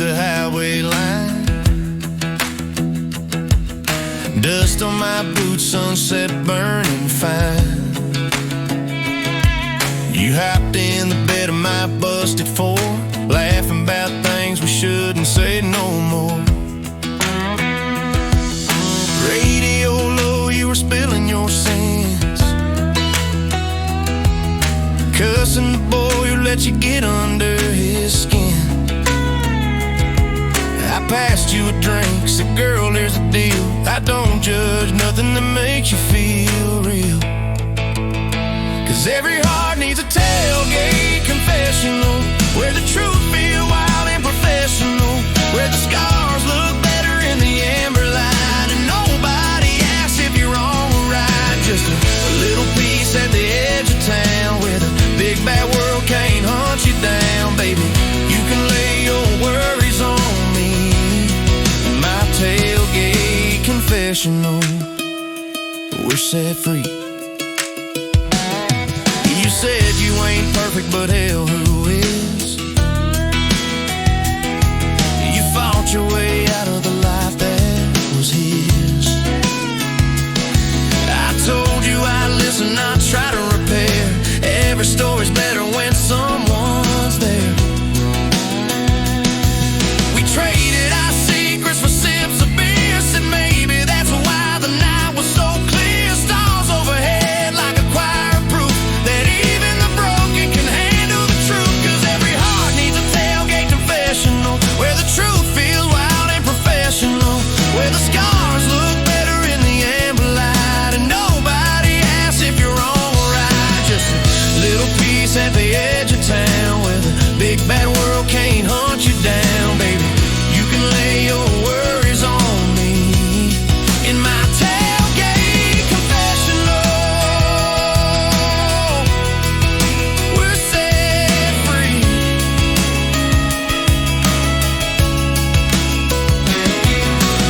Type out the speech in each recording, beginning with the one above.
the highway line. Dust on my boots, sunset burning fine. You hopped in the bed of my busted Ford, laughing about things we shouldn't say no more. Radio low, you were spilling your sins, cussing the boy who let you get under his skin. I passed you a drink, said girl, here's the deal, I don't judge nothing that makes you feel real. Cause every heart needs a tailgate confessional, where the truth feel wild and professional, where the scars look better in the amber light, and nobody asks if you're wrong or right. Just a little piece at the edge of town, where the big bad world can't hunt you down. Baby, you can lay your worries on me, my tailgate confessional. We're set free. You said you ain't perfect, but hell, who is? You fought your way out of the life that was his. I told you I'd listen, not try to repair. Every story's better when someone's there. We traded our secrets for sips of beer, said maybe that's why the night was so clear. Stars overhead like a choir of proof that even the broken can handle the truth. Cause every heart needs a tailgate confessional, where the truth feels wild and professional, where the scars look better in the amber light, and nobody asks if you're wrong or right. Just a little piece at the edge of town, where the big bad world can't hunt you down. Baby, you can lay your worries on me in my tailgate confessional. We're set free.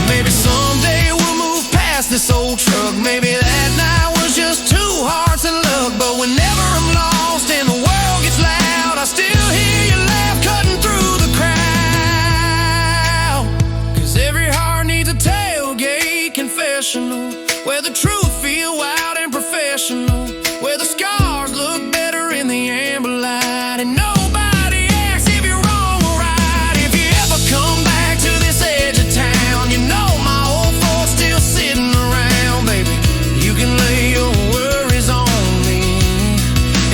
Maybe someday we'll move past this old truck. Maybe that night was just two hearts in luck. But whenever I'm lost and the world gets loud, I still hear you laugh cutting through the crowd. Cause every heart needs a tailgate confessional, where the truth feel wild and professional, where the scars look better in the amber light, and nobody asks if you're wrong or right. If you ever come back to this edge of town, you know my old folks still sitting around. Baby, you can lay your worries on me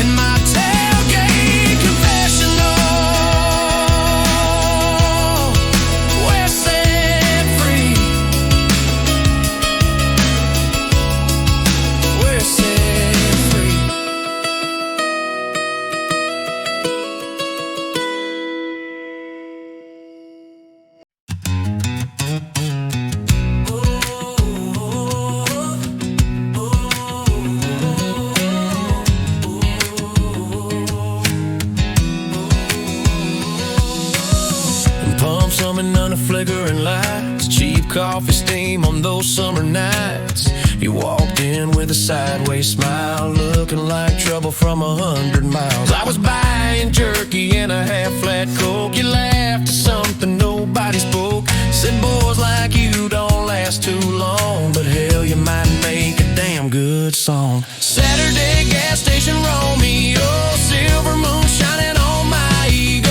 in my tailgate confessional. We're set free. We're set free. Pump some and none of flickering lights, cheap coffee steam on those summer nights. You walked in with a sideways smile, looking like trouble from 100 miles. I was buying jerky and a half-flat Coke. You laughed at something nobody spoke, said boys like you don't last too long, but hell, you might make a damn good song. Saturday gas station Romeo, silver moon shining on my ego,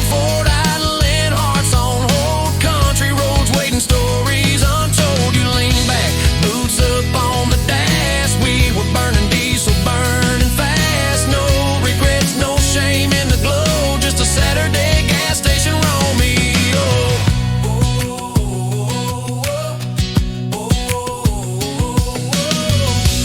Ford idling, hearts on hold, country roads waiting, stories untold. You lean back, boots up on the dash, we were burning diesel, burning fast. No regrets, no shame in the glow, just a Saturday gas station Romeo.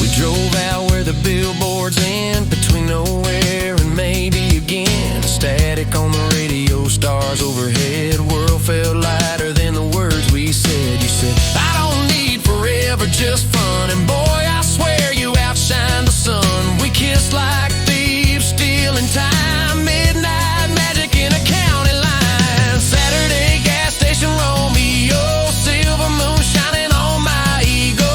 We drove out where the billboards end, between nowhere and maybe again. Static on the radio, stars overhead, world felt lighter than the words we said. You said, I don't need forever, just fun, and boy, I swear you outshine the sun. We kissed like thieves, stealing time, midnight magic in a county line. Saturday gas station Romeo, silver moon shining on my ego,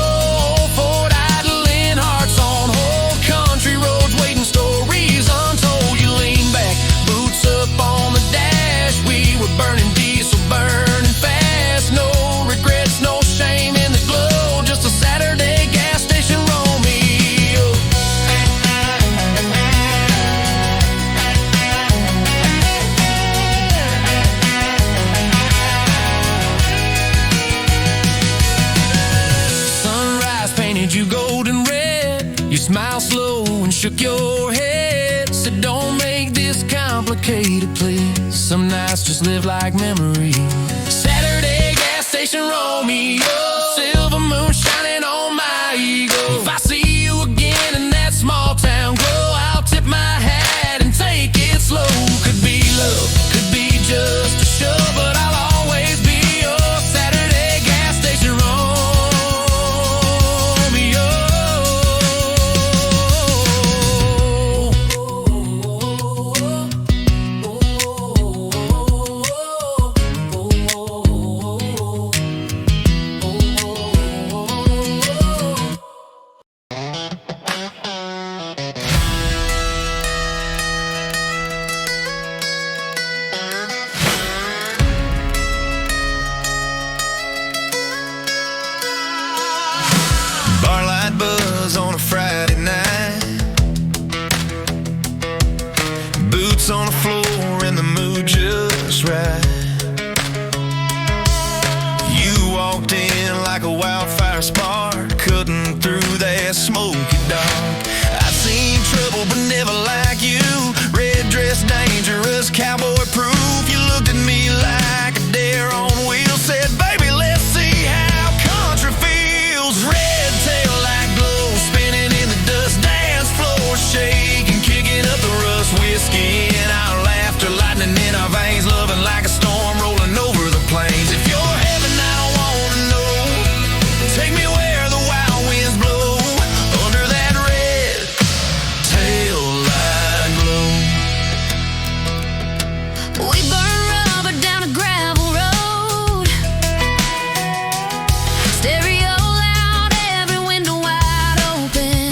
Ford idling, hearts on hold, country roads waiting, stories untold. You lean back, boots up on the dash, we were burning shook your head, said don't make this complicated, please. Some nights just live like memories. Saturday gas station Romeo, silver moon shining on my ego. If I see you again in that small town glow, I'll tip my hat and take it slow. Could be love, could be just a show, but I'll always be your Saturday gas station Romeo. Barlight buzz on a Friday night, boots on the floor and the mood just right. You walked in like a wildfire spark, cutting through that smoky dark. I've seen trouble but never like you, red dress dangerous, cowboy proof. You looked at me like a dare on wheels, said baby let's see how country feels. Red taillight glow, spinning in the dust, dance floor shaking, kicking up the rust, whiskey in our laughter, lightning in our veins, loving like a storm rolling over the plains. If you're heaven, I don't wanna know. Take me where the wild winds blow, under that red taillight glow. We burn rubber down a gravel road, stereo loud, every window wide open.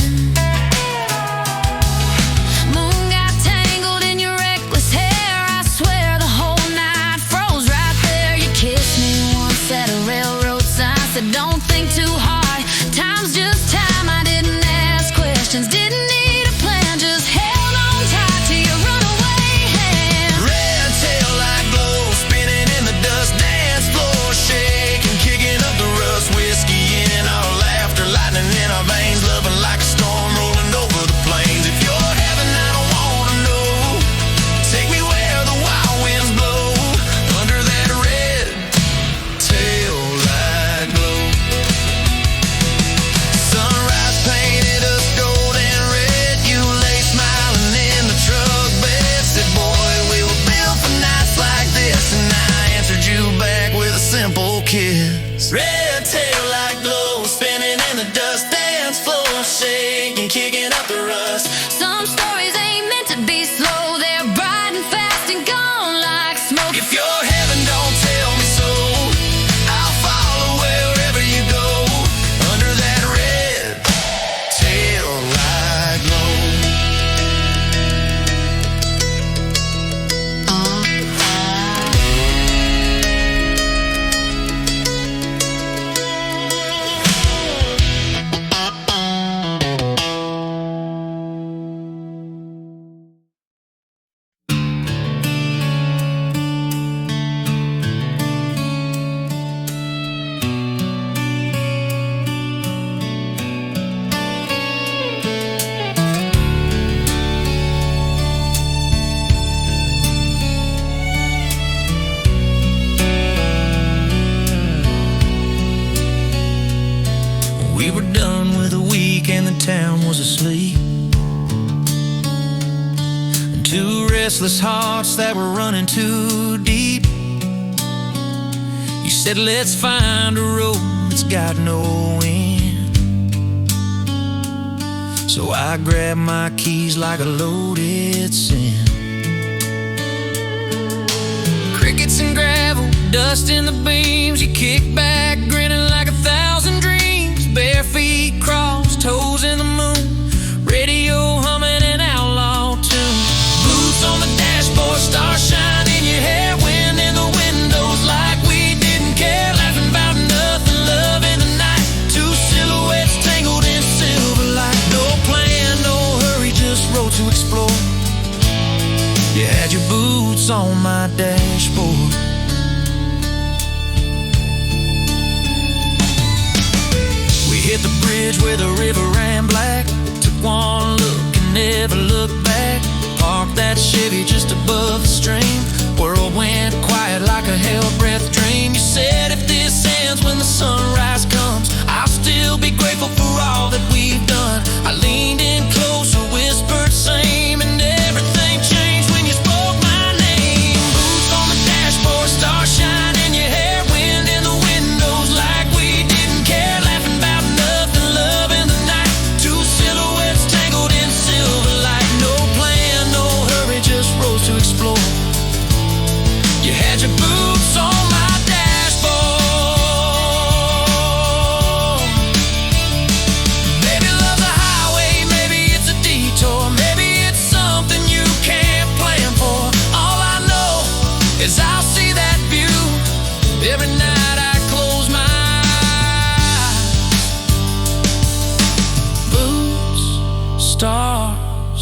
Moon got tangled in your reckless hair, I swear the whole night froze right there. You kissed me once at a railroad sign, said don't think too hard, time's just time. I didn't ask questions, didn't need a plan, just held on tight to your runaway hand. Red taillight glow, spinning in the dust, dance floor shaking, kicking up the rust, whiskey in our laughter, lightning in our veins, loving like a storm rolling over the plains. If you're heaven, I don't wanna know. Take me where the wild winds blow, under that red taillight glow. Sunrise painted us gold and red, you lay smiling in the truck bed, said boy we were built for nights like this, and I answered you back with a simple kiss. Red taillight glow, spinning in the dust, dance floor shaking, kicking up the rust. Some stories ain't meant to be slow, they're bright and fast and gone like smoke. If you're heaven, don't tell me so, I'll follow wherever you go, under that red taillight glow. We were done with the week and the town was asleep, and two restless hearts that were running too deep. You said let's find a road that's got no end. So I grabbed my keys like a loaded sin. Crickets and gravel, dust in the beams, you kick back grinning like 1,000 dreams. Bare feet crossed, toes in the moon, radio humming an outlaw tune. Boots on the dashboard, stars shine in your hair, wind in the windows like we didn't care. Laughing about nothing, love in the night, two silhouettes tangled in silver light. No plan, no hurry, just road to explore. You had your boots on my dashboard. We hit the bridge where the river ran black.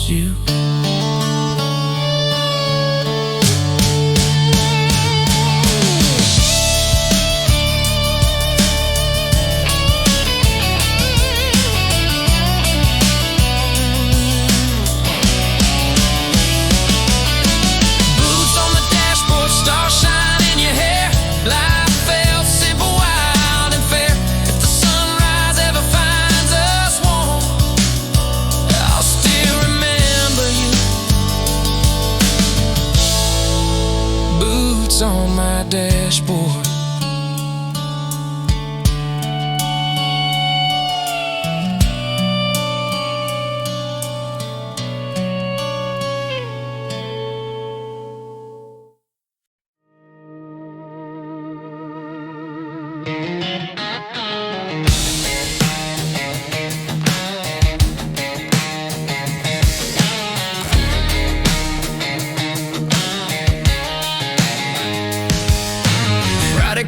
miss you. On my dashboard,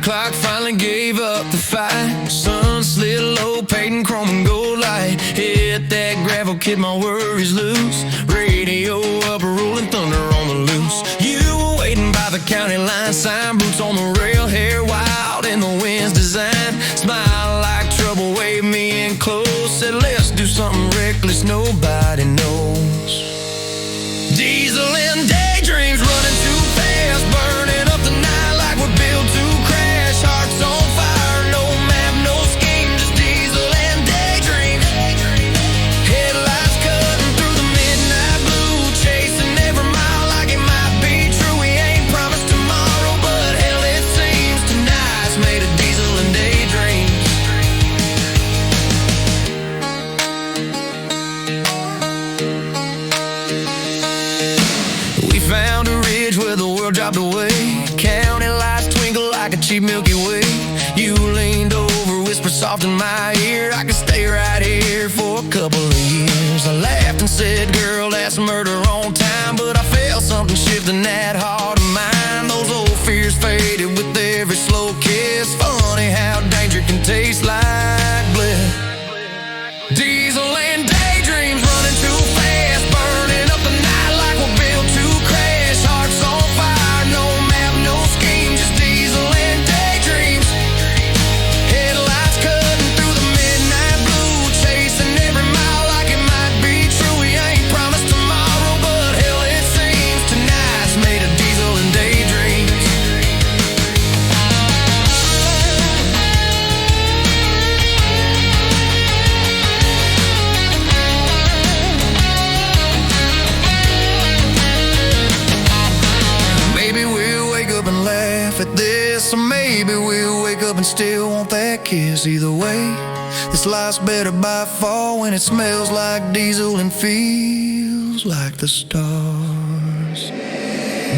clock finally gave up the fight. Sun slid low, painting chrome and gold light. Hit that gravel, kid, my worries loose. Radio up, rolling thunder on the loose. You were waiting by the county line, sign, boots on the rail, hair wild in the wind's design. Smile like trouble, wave me in close. Said let's do something reckless nobody knows. Diesel and daydreams running too fast, burning up the night like we're built to crash. Hearts on fire, no map, no scheme, just diesel and daydreams. Headlights cutting through the midnight blue, chasing every mile like it might be true. We ain't promised tomorrow, but hell it seems tonight's made of diesel and daydreams. We found a ridge where the world dropped away. County lights twinkle like a cheap Milky Way. You leaned over, whispered soft in my ear, I could stay right here for a couple of years. I laughed and said, girl, that's murder on time. But I felt something shift in that heart of mine. Those old fears faded with every slow kiss. Funny how danger can taste like bliss. Diesel and daydreams running too fast, burning up the night like we're built to crash. Hearts on fire, no map, no scheme, just diesel and daydreams. Headlights cutting through the midnight blue, chasing every mile like it might be true. We ain't promised tomorrow, but hell it seems tonight's made of diesel and daydreams. Maybe we'll wake up and laugh at this, or maybe we'll wake up and still want that kiss. Either way, this life's better by far when it smells like diesel and feels like the stars.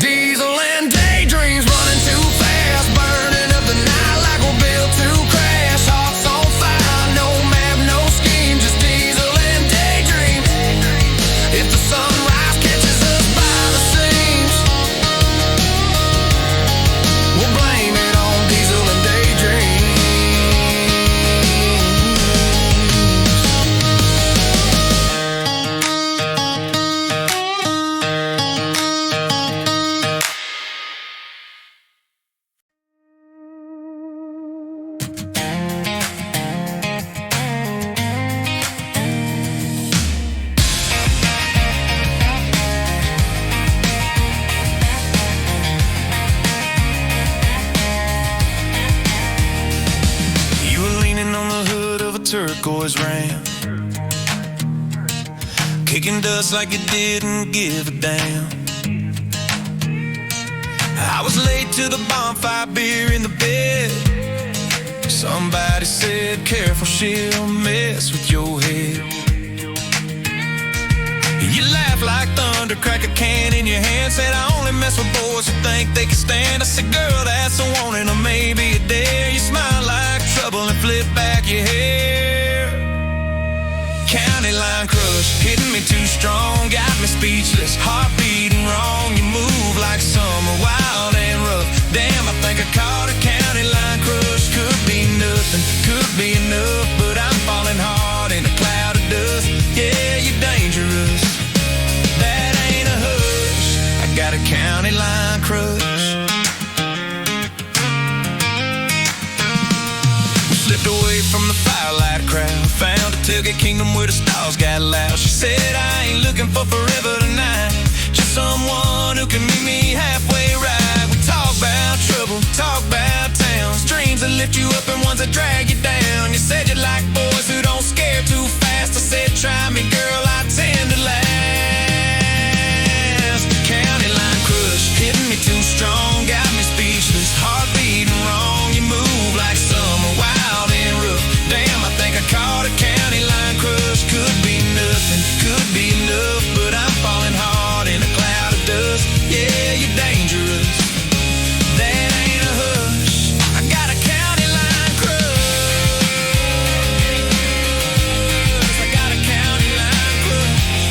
Diesel and daydreams running too fast, burning up the night like we're built to crash. Hearts on fire, no map, no scheme, just diesel and daydreams. If the sunrise catches us by the seams, we'll blame it on diesel and daydreams. You were leaning on the hood of a turquoise Ram, kicking dust like you didn't give a damn. I was late to the bonfire, beer in the bed. Somebody said, careful, she'll mess with your head. You laughed like thunder, crack a can in your hand. Said, I only mess with boys who think they can stand. I said, girl, that's a warning or maybe a dare. You smile like trouble and flip back your hair. County line crush, hitting me too strong, got me speechless, heart beating wrong. You move like summer, wild and rough. Damn, I think I caught a county line crush. Could be nothing, could be enough, but I'm falling hard in a cloud of dust. Yeah, you're dangerous. Slipped away from the firelight crowd, found a tailgate kingdom where the stars got loud. She said, I ain't looking for forever tonight, just someone who can meet me halfway right. We talk about trouble, talk about towns, dreams that lift you up and ones that drag you down. You said you like boys who don't scare too fast. I said, try me, girl, I tend to last. County line crush, hitting me too strong, got me speechless, heart beating wrong. You move like summer, wild and rough. Damn, I think I caught a county line crush. Could be nothing, could be enough, but I'm falling hard in a cloud of dust. Yeah, you're dangerous, that ain't a hush. I got a county line crush. I got a county line crush.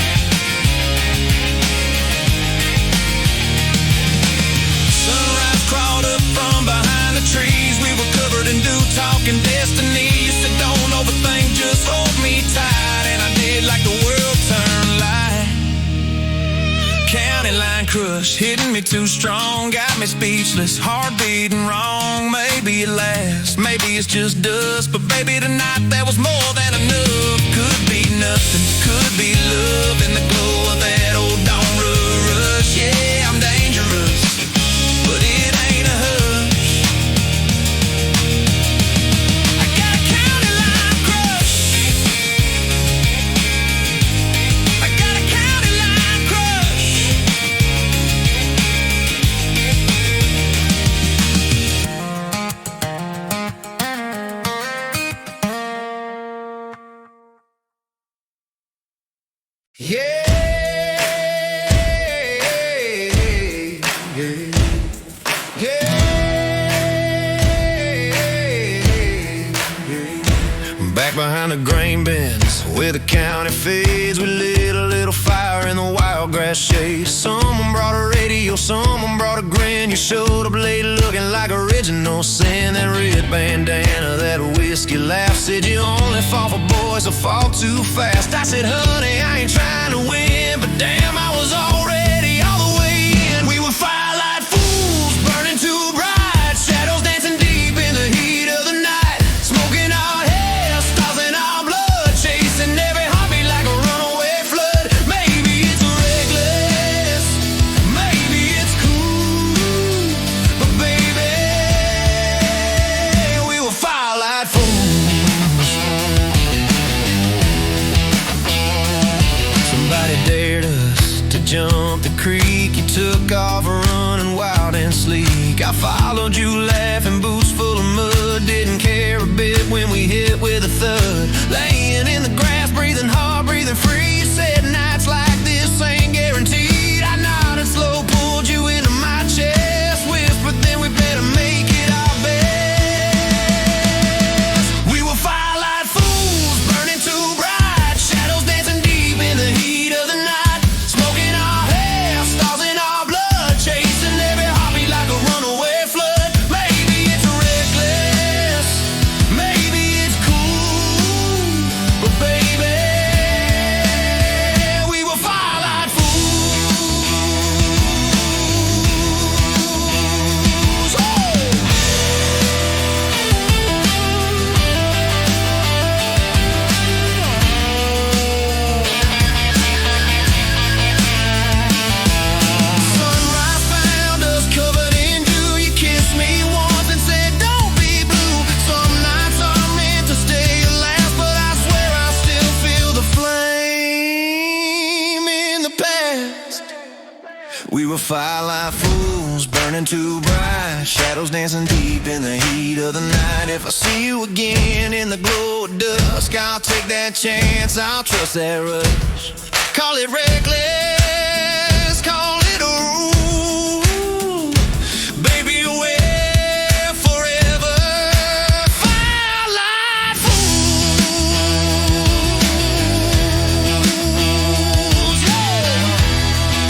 Sunrise crawled up from behind the trees. We were covered in dew, talking destiny. You said don't overthink, just hold me tight, and I did like the world turned light. County line crush, hitting me too strong, got me speechless, heart beating wrong. Maybe it lasts, maybe it's just dust, but baby tonight there was more than enough. Could be nothing, could be love in the glow of that old dawn rush. Yeah, I'm dangerous, but it ain't a hush. I got a county line crush. I got a county line crush. Yeah. Back behind the grain bins where the county fades, we lit a little fire in the wild grass shade. Someone brought a radio, someone brought a grin. You showed up late looking like original sin. That red bandana, that whiskey laugh, said you only fall for boys who fall too fast. I said, honey, I ain't trying to win, but damn, I was already all the way in. We were firelight fools, burning too bright, shadows dancing deep in the heat of the night, smoking our hair, stars in our blood, chasing every heartbeat like a runaway flood. Maybe it's reckless, maybe it's cool, but baby, we were firelight fools. Somebody dared us to jump the creek. You took off running wild and sleek. I followed you laughing, boots full of mud. Didn't care a bit when we hit with a thud. Laying in the grass, breathing hard, breathing free. You said nights like this ain't guaranteed. I nodded slow, pulled you into my chest, whispered then we better make it our best. We were firelight fools, burning too bright, shadows dancing deep in the heat of the night, smoking our hair, stars in our blood, chasing every heartbeat like a runaway flood. Maybe it's reckless, maybe it's cool, but baby, we were firelight fools. Oh! Sunrise found us covered in dew. You kissed me once and said, don't be blue. Some nights are meant to stay and last, but I swear I still feel the flame in the past. We were firelight fools, burning too bright, shadows dancing deep in the heat of the night. If I see you again in the glow of dusk, I'll take that chance, I'll trust that rush. Call it reckless, call it a rule, baby, we're forever firelight fools. Yeah.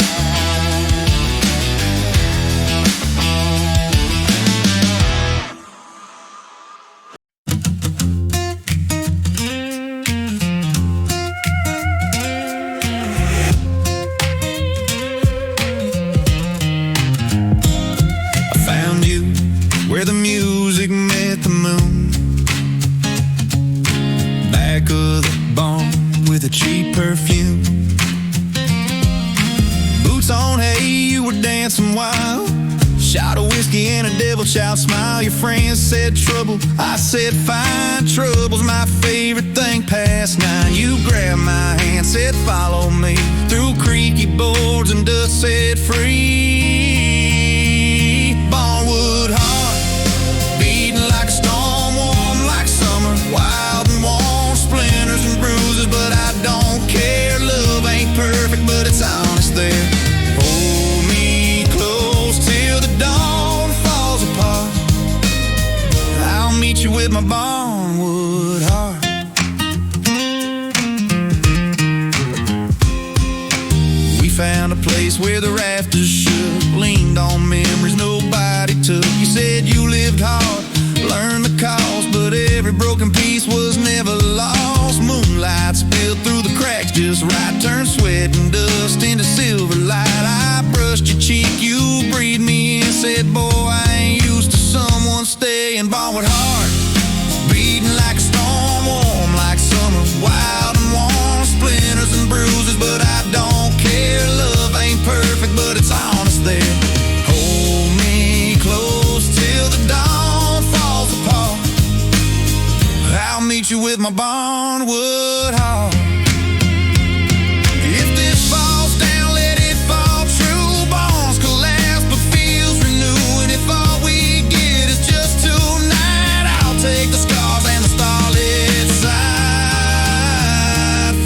where the music met the moon. of the barn with a cheap perfume. Boots on, hey, you were dancing wild. Shot of whiskey and a devil child smile. Your friends said trouble, I said fine. Trouble's my favorite thing past 9. You grabbed my hand, said follow me through creaky boards and dust set free. Barnwood heart, beating like a storm, warm like summer, wild and warm, splinters and bruises, but I don't care. Love ain't perfect, but it's honest there. Hold me close till the dawn falls apart. I'll meet you with my barnwood heart. We found a place where the rafters shook, leaned on memories nobody took. You said you lived hard, learned the cost, but every broken piece was never lost. Moonlight spilled through the cracks just right, turned sweat and dust into silver light. I brushed your cheek, you breathed me in, said boy, I ain't used to someone staying. Barnwood heart, beating like a storm, warm like summer, wild and warm, splinters and bruises, but I don't care. Love ain't perfect, but it's honest there. Hold me close till the dawn falls apart. I'll meet you with my barnwood heart. If this falls down, let it fall true. Bones collapse, but feels renew. And if all we get is just tonight, I'll take the scars and the starlit side.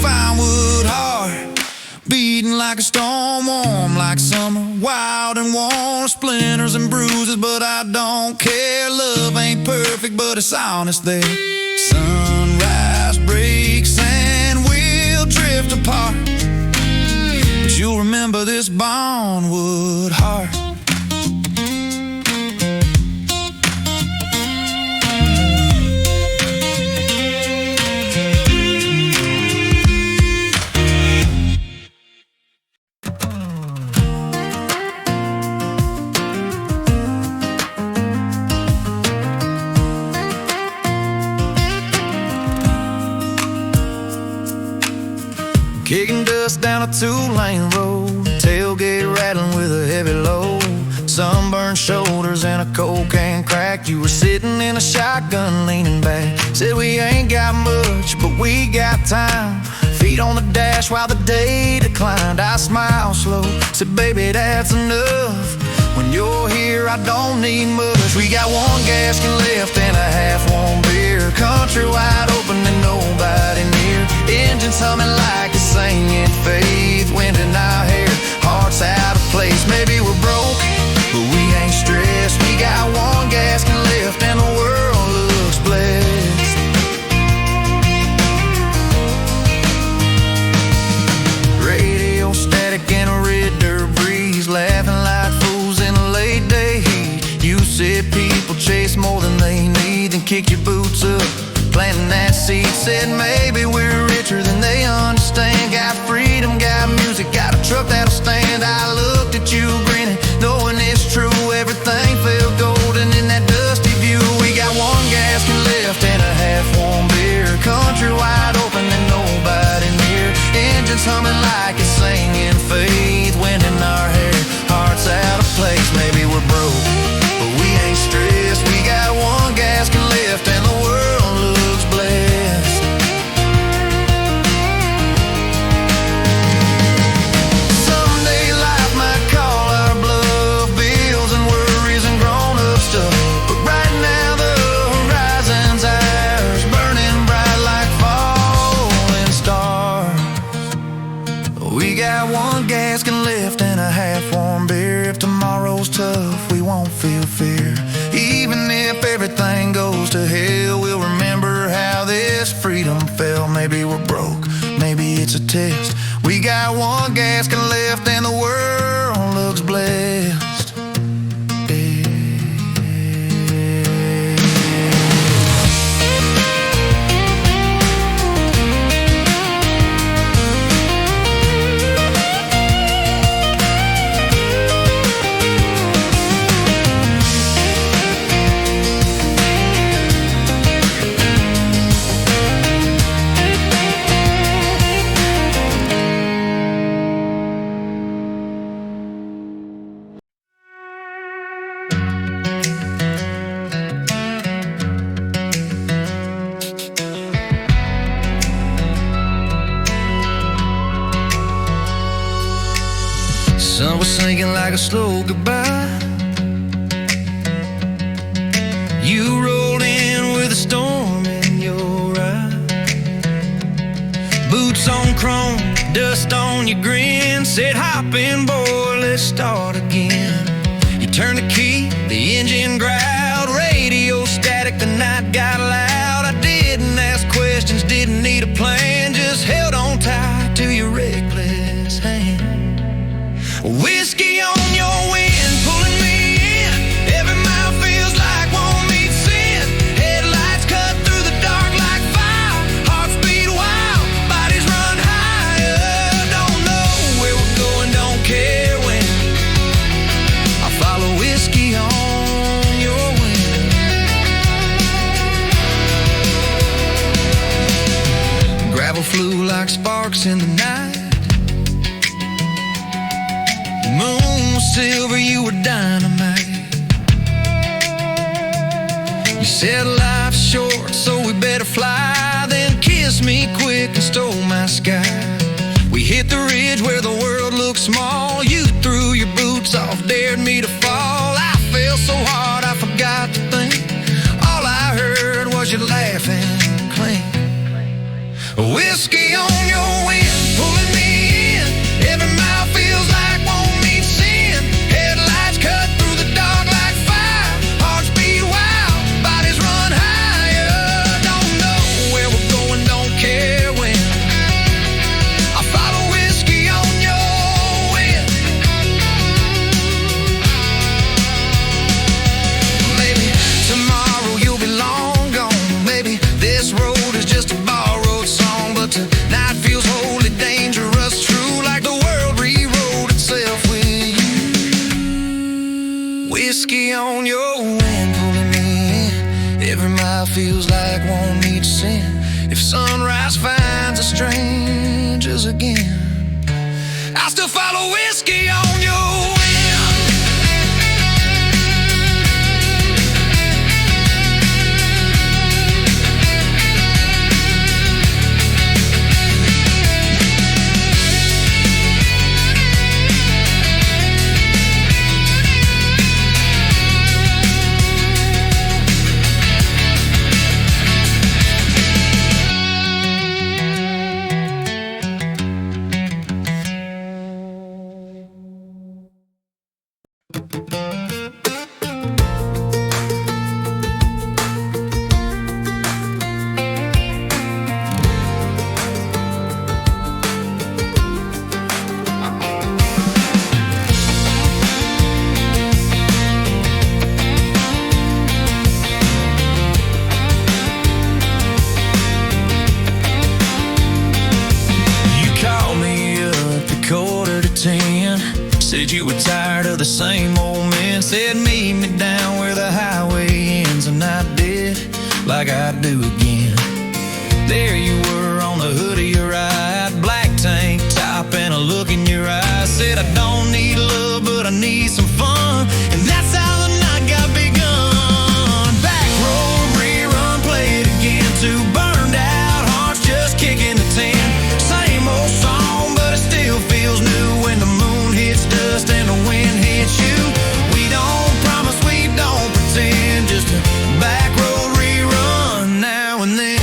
Firewood heart, beating like a storm, warm like summer, wild and warm, splinters and bruises, but I don't care. Love ain't perfect, but it's honest there. Sunrise breaks and we'll drift apart, but you'll remember this barnwood heart. Kicking dust down a two-lane road, tailgate rattling with a heavy load, sunburned shoulders and a cold can crack. You were sitting in a shotgun leaning back, said we ain't got much, but we got time. Feet on the dash while the day declined. I smiled slow, said baby that's enough. When you're here I don't need much. We got one gas can left and a half-warm beer, country wide open and nobody near, engines humming like a singing faith, wind in our hair, hearts out of place. Maybe we're broke, but we ain't stressed. We got one gas can left and the world looks blessed. Radio static and a red dirt breeze, laughing like fools in a late day heat. You said people chase more than they need, then kick your boots up, planting that seed. Said maybe we're richer than they understand. Got freedom, got music, got a truck that'll stand. I looked at you grinning, knowing it's true. Everything felt golden in that dusty view. We got one gas can left and a half-warm beer, country wide open and nobody near, engines humming like a singing faith, wind in our hair, hearts out of place. Maybe we're broke, but we ain't stressed. We got one gas can left and the world looks blessed. Someday life might call our bluff, bills and worries and grown-up stuff, but right now the horizon's ours, burning bright like falling stars. We got one gas can left and a half-warm beer. If tomorrow's tough, we won't feel fear. Even if everything goes to hell, we'll remember how this freedom felt. Maybe we're broke, maybe it's a test. We got one gas can left and the world looks blessed. like a slow goodbye. You rolled in with a storm in your eye. Boots on chrome, dust on your grin. Said hop in, boy, let's start again. You turned the key, the engine growled. Radio static, the night got loud. I didn't ask questions, didn't need a plan. Just held on tight to your reckless hand. Whiskey on your wind, pulling me in. Every mile feels like won't meet sin. Headlights cut through the dark like fire. Hearts beat wild, bodies run higher. Don't know where we're going, don't care when. I follow whiskey on your wind. Gravel flew like sparks in the night. Moon was silver, you were dynamite. You said life's short, so we better fly. Then kissed me quick and stole my sky. We hit the ridge where the world looked small. You threw your boots off, dared me to fall. I fell so hard I forgot to think. All I heard was you laughing clean. Whiskey on your wind, pulling me in. Every mile feels like won't meet sin. Headlights cut through the dark like fire. Hearts beat wild, bodies run higher. Don't know where we're going, don't care when. I follow whiskey on your wind. Maybe tomorrow you'll be long gone. Maybe this road is just a borrowed song. But tonight feels wholly dangerous, true, like the world rewrote itself with you. Whiskey on your wind, pulling me in. Every mile feels like won't need sin. If sunrise finds us strangers again, I still follow whiskey on your wind. Said you were tired of the same old men. Said meet me down where the highway ends. And I did, like I do again. There you were on the hood of your ride, black tank top and a look in your eyes. Said I don't need love, but I need some fun. And that's how the night got begun. Back road rerun, play it again. Two burned out hearts just kicking the tin. Same old song, but it still feels new when the moon hits dust and the wind hits you. We don't promise, we don't pretend. Just a back road rerun now and then.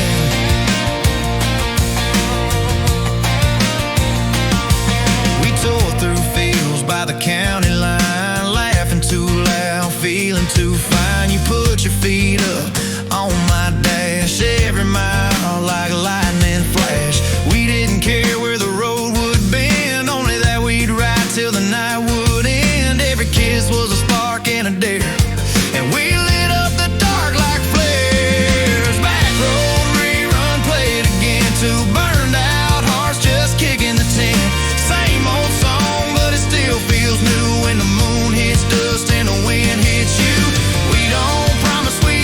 We tore through fields by the county line, laughing too loud, feeling too fine. You put your feet up on my dash, every mile like a lightning flash. We didn't care where the road would bend, only that we'd ride till the night would end. Every kiss was a spark and a dare, and we lit up the dark like flares. Back road rerun, play it again. Two burned out hearts just kicking the tin. Same old song, but it still feels new when the moon hits dust and the wind hits you. We don't promise, we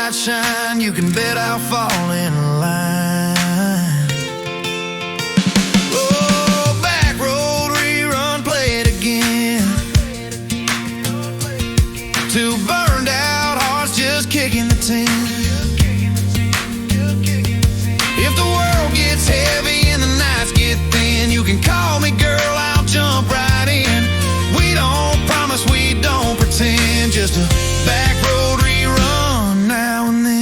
light shine, you can bet I'll fall in line. Oh, back road rerun, play it again. Two burned out hearts just kicking the tin. If the world gets heavy and the nights get thin, you can call me, girl, I'll jump right in. We don't promise, we don't pretend, just a back road rerun now and then.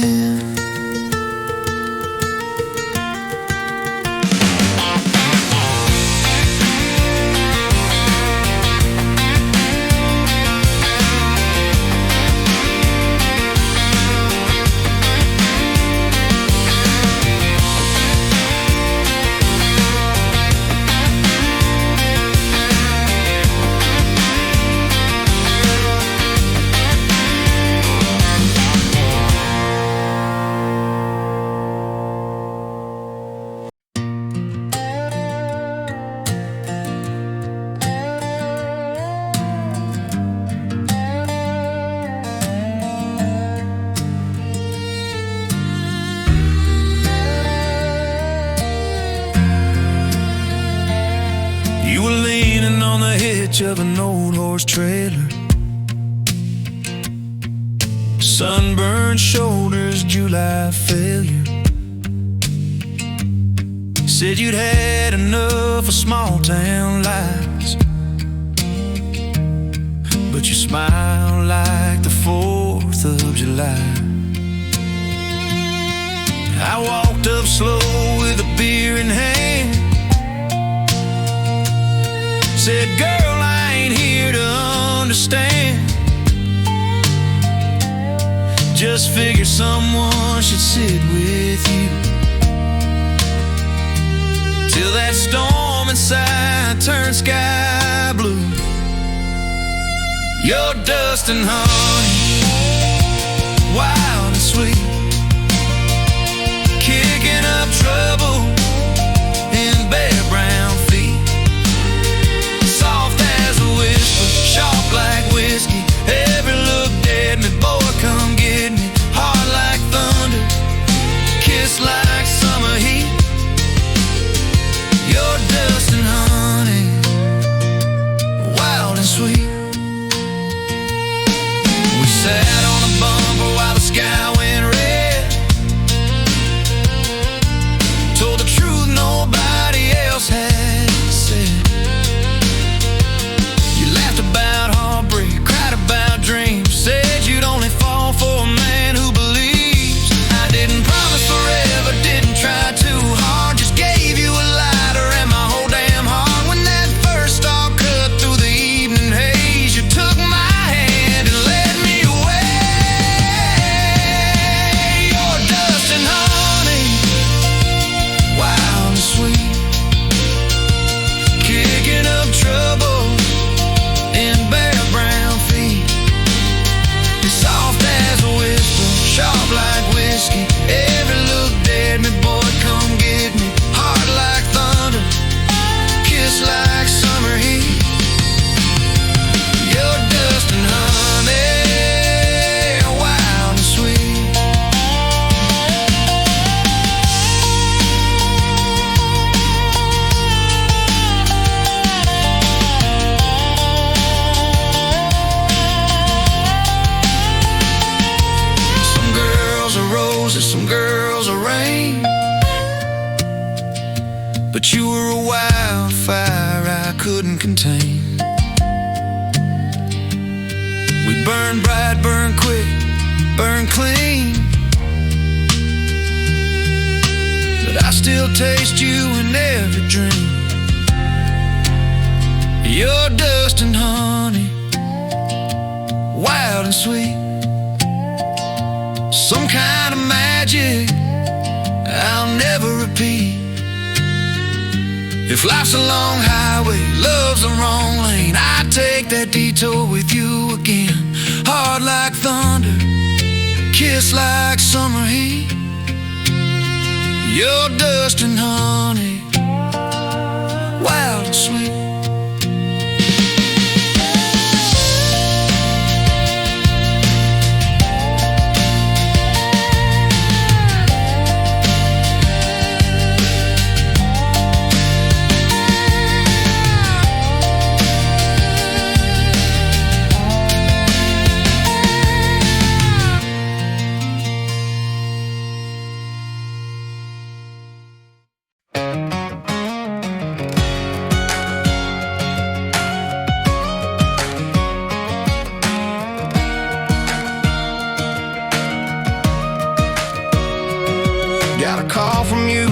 You were leaning on the hitch of an old horse trailer, sunburned shoulders, July failure. Said you'd had enough of small town lies, but you smiled like the 4th of July. I walked up slow with a beer in hand, said, girl, I ain't here to understand. Just figured someone should sit with you till that storm inside turns sky blue. You're dust and honey, wild and sweet, kicking up trouble in bare brown feet. Soft as a whisper, sharp like whiskey, every look dead me, boy, come get me. Hard like thunder, kiss like summer heat. You're dust and honey, wild and sweet. We sat on a bumper while the sky went red, told the truth nobody else had said. You laughed about heartbreak, cried about dreams, said you'd only fall for a man who believes. I didn't promise forever, didn't try too hard, just gave you a lighter and my whole damn heart. When that first star cut through the evening haze, you took my hand and led me away. You're dust and honey, wild and sweet, kicking up trouble in bare brown feet. Soft as a whisper, sharp like whiskey, every look dead me, boy, come get me. Hard like thunder, kiss like summer heat. You're dust and honey, wild and sweet. Some girls are roses, some girls are rain, but you were a wildfire I couldn't contain. We burn bright, burn quick, burn clean, but I still taste you in every dream. You're dust and honey, wild and sweet, some kind of magic I'll never repeat. If life's a long highway, love's the wrong lane, I'd take that detour with you again. Hard like thunder, kiss like summer heat. You're dust and honey, wild and sweet. Got a call from you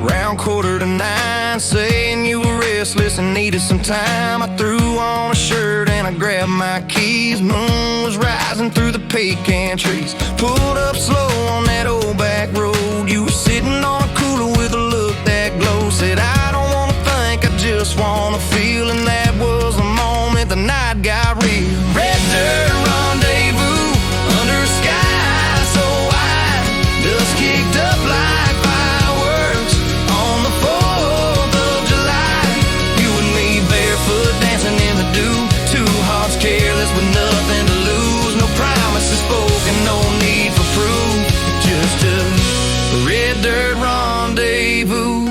around 8:45, saying you were restless and needed some time. I threw on a shirt and I grabbed my keys. Moon was rising through the pecan trees. Pulled up slow on that old back road. You were sitting on a cooler with a look that glow. Said, I don't wanna think, I just wanna feel. And that was the moment the night got real. Red dirt rendezvous under a sky so wide. Dust kicked up like fireworks on the 4th of July. You and me barefoot dancing in the dew. Two hearts careless with nothing to lose. No promises spoken, no need for proof. Just a red dirt rendezvous.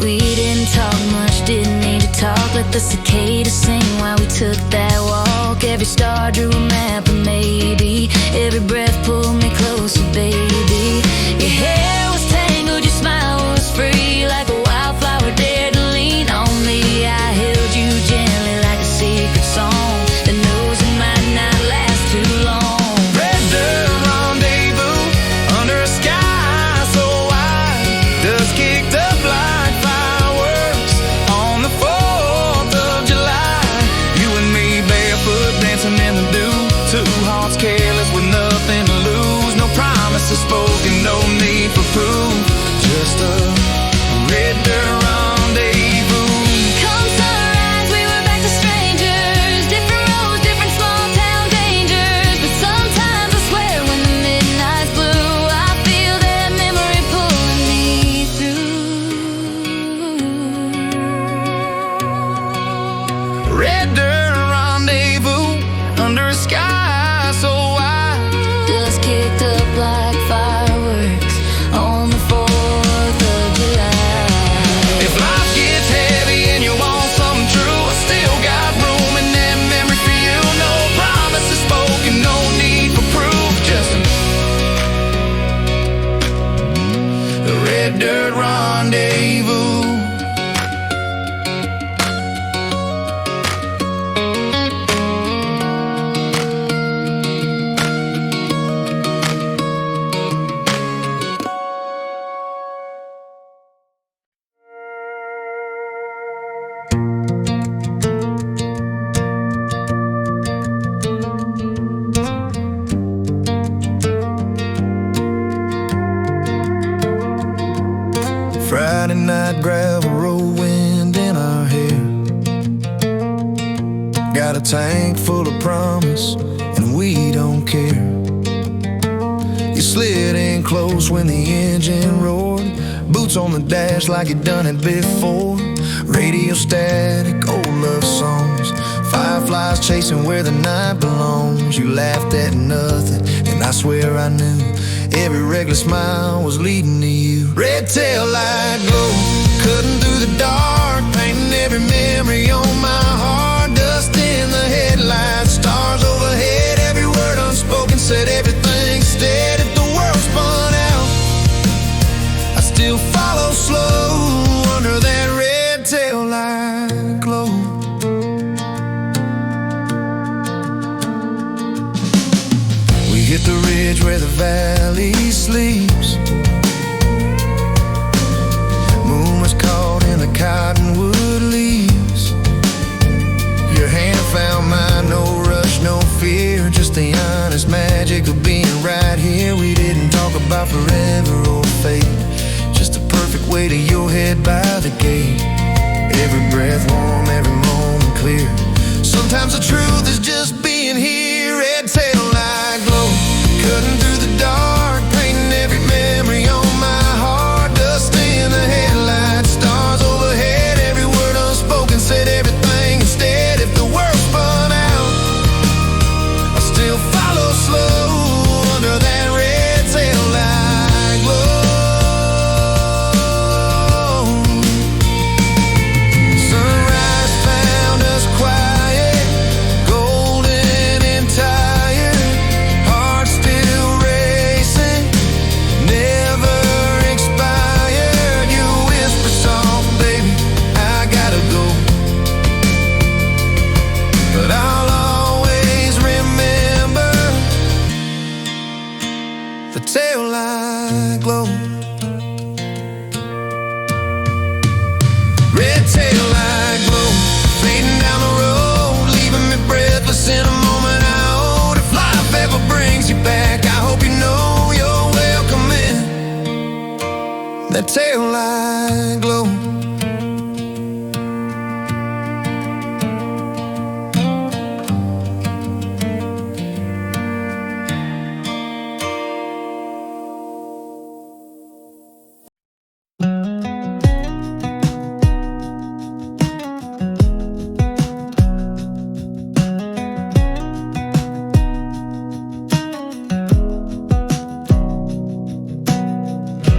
We didn't talk much, didn't need to talk. Let the cicadas sing while we took that walk. Every star drew a map of maybe. Every breath pulled me closer, baby. Your hair was tangled, your smile was free. Like a wildflower dared to lean on me. I held you gently like a secret song that knows it might not last too long. Red dirt rendezvous under a sky so wide. Dust kicked up like fireworks on the 4th of July. You and me barefoot dancing in the dew. Two hearts careless with nothing to lose. No promises spoken, no need for proof. Just a red dirt rendezvous. Come sunrise, we were back to strangers. Different roads, different small town dangers. But sometimes I swear when the midnight's blue, I feel that memory pulling me through. Red dirt rendezvous under a sky so wide. Dust kicked up like fireworks on the 4th of July. If life gets heavy and you want something true, I still got room in that memory for you. No promises spoken, no need for proof. Just a red dirt rendezvous. Friday night gravel, road wind in our hair. Got a tank full of promise and we don't care. You slid in close when the engine roared. Boots on the dash like you'd done it before. Radio static, old love songs. Fireflies chasing where the night belongs. You laughed at nothing and I swear I knew every reckless smile was leading to you. Red taillight glow, cutting through the dark, painting every memory on my heart. Dust in the headlights, stars overhead. Every word unspoken said everything steady. If the world spun out, I still follow slow under that red taillight glow. We hit the ridge where the valley sleeps. Moon was caught in the cottonwood leaves. Your hand found mine, no rush, no fear. Just the honest magic of being right here. We didn't talk about forever or fate. Just a perfect way to your head by the gate. Every breath warm, every moment clear. Sometimes the truth is just being here. Red taillight glow, cutting through the dark, painting every memory on my heart. Dust in the headlights, stars overhead. Every word unspoken said everything instead. If the world spun out, I still follow slow under that red taillight glow. Sunrise found us quiet, that taillight glow.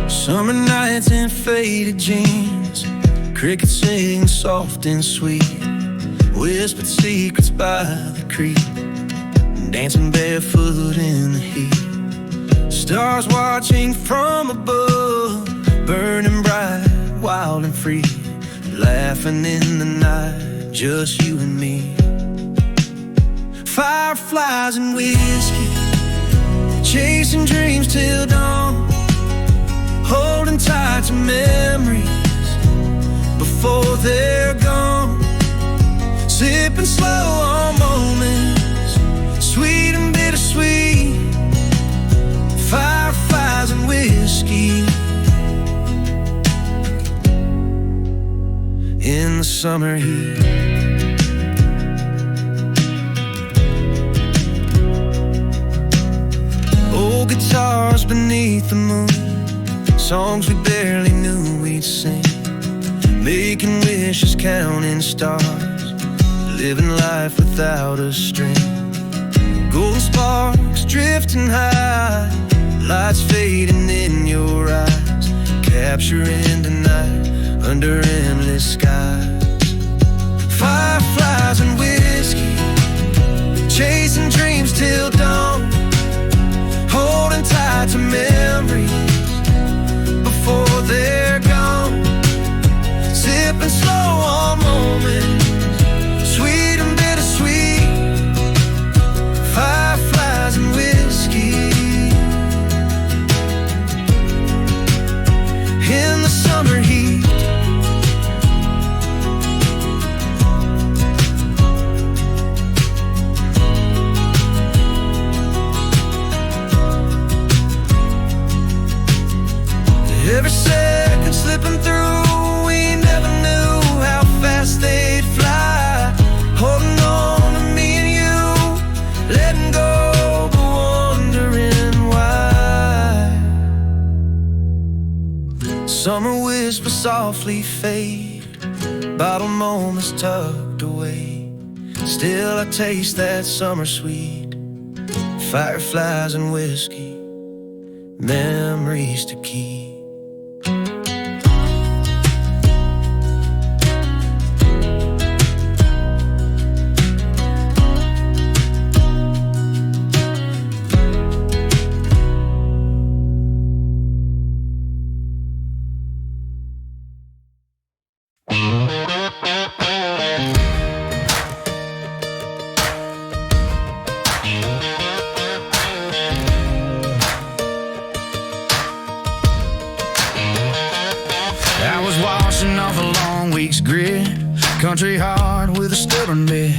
Summer nights in faded jeans, crickets sing soft and sweet, whispered secrets by the creek, dancing barefoot in the heat. Stars watching from above, burning bright, wild and free, laughing in the night, just you and me. Fireflies and whiskey, chasing dreams till dawn, holding tight to memories before they're gone, sipping slow on moments, sweet and bittersweet, fireflies and whiskey. In the summer heat, old guitars beneath the moon, songs we barely knew we'd sing, making wishes, counting stars, living life without a string. Golden sparks drifting high, lights fading in your eyes, capturing the night under endless skies. Fireflies and whiskey, chasing dreams till dawn, holding tight to memories before they're gone, sipping slow on moments, sweet and bittersweet, fireflies and whiskey. In the summer heat, every second slipping through, we never knew how fast they'd fly, holding on to me and you, letting go but wondering why. Summer whispers softly fade, bottle moments tucked away, still I taste that summer sweet, fireflies and whiskey, memories to keep. I was washing off a long week's grit, country hard with a stubborn bit.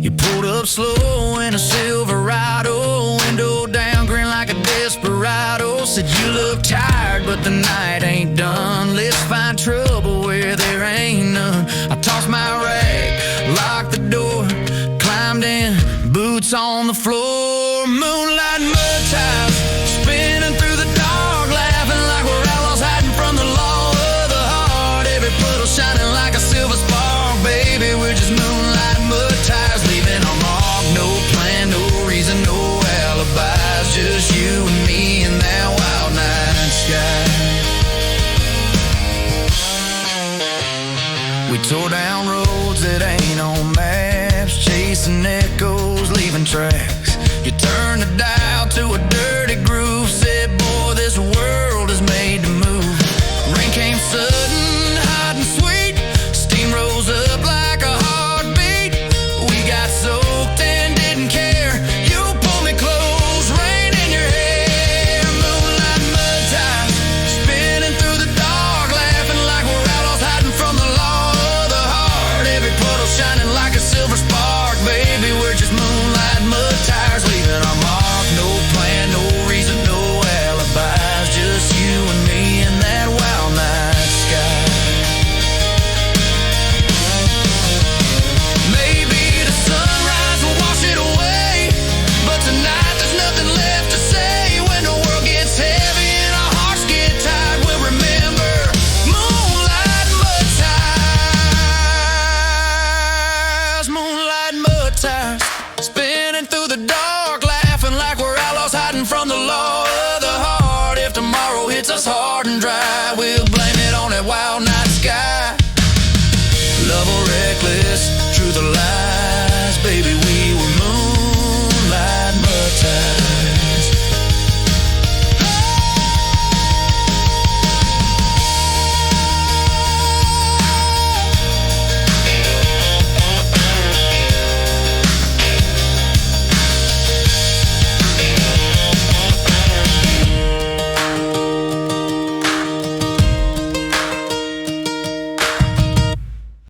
You pulled up slow in a Silverado, window down, grin like a desperado. Said you look tired, but the night ain't done. Let's find trouble where there ain't none. I tossed my rag, locked the door, climbed in, boots on the floor, moonlight mud tires spinning through the dark, laughing like we're outlaws hiding from the law of the heart. Every puddle shining like a silver spark, baby, we're just moonlight mud tires, leaving our mark. No plan, no reason, no alibis, just you and me in that wild night sky. We tore down roads that ain't on maps, chasing echoes, leaving tracks. You turned the dial to a dirty groove,